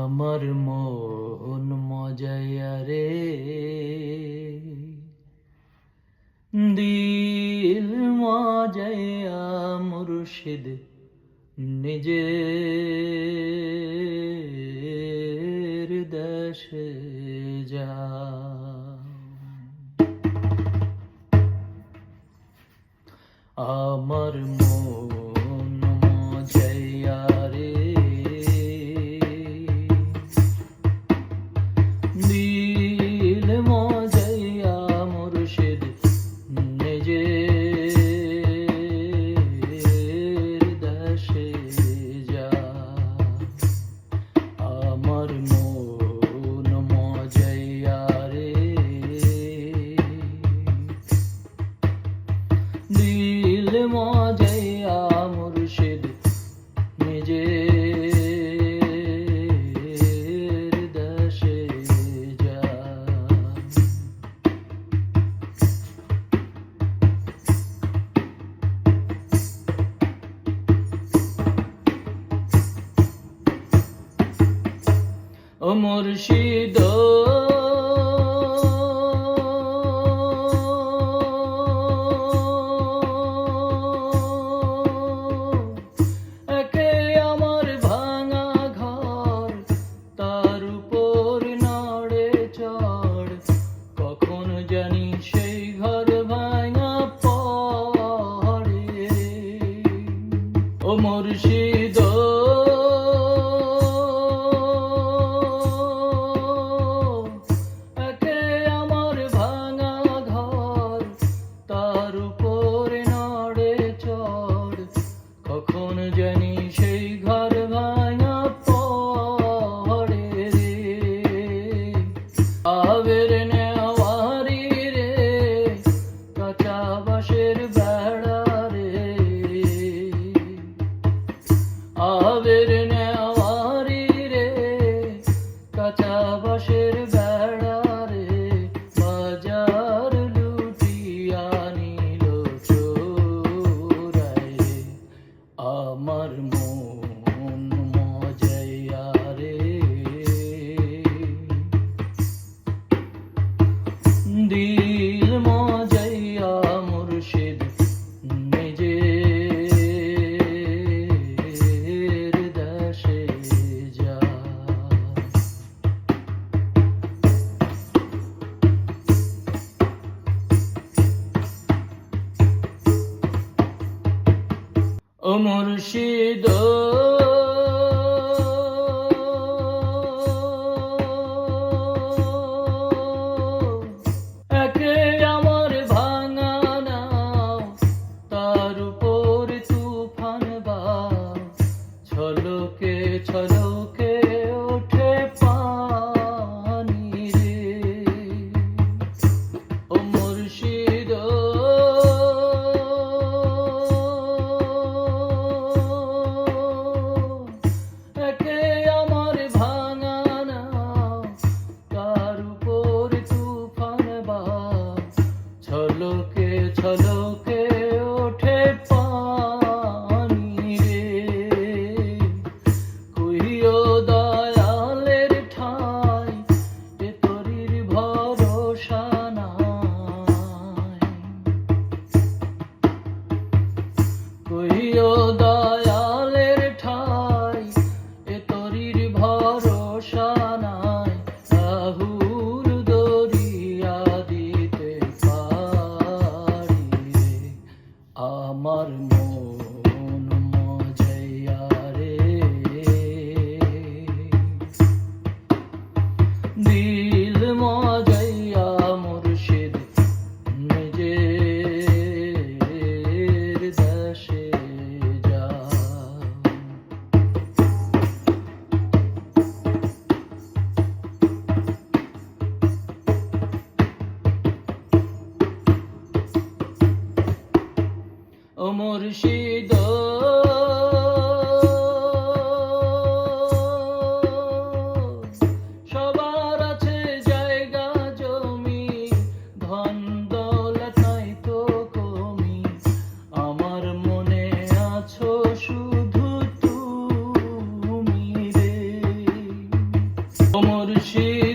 আমার মন মজাইয়া রে, দিল মজাইয়া মুর্শিদ নিজের দেশে যা। আমার মন মজাইয়া রে, দিল মজাইয়া মুর্শিদ নিজের দেশে যা। আমার মন মজাইয়া রে, দিল মজাইয়া মুর্শিদ নিজের দেশে যা। ও মুর্শিদ একে আমার ভাঙা ঘর, তার উপর নড়ে চড়, কখন জানি সেই ঘর ভাঙা পড়ে। ও মুর্শিদ একে আমার ভাঙা ঘর, তার উপর নড়ে চড়, কখন জানি সেই ঘর ভাঙা পড়ে রে। আবের নেওয়ারি রে, কাঁচা বাঁশের বেড়া রে। আবের নেওয়ারি রে, কাঁচা বাঁশের বেড়া রে। বাজার লুটিয়া নিল চোরাই, আমার মন মজাইয়া রে, দিল মজাইয়া মুর্শিদ নিজের দেশে যা। ও মুর্শিদ একে আমার ভাঙা নাও, তার উপর তুফান বাও, ছলকে ছলকে ওঠে পানি রে। ও মুর্শিদ মুর্শিদ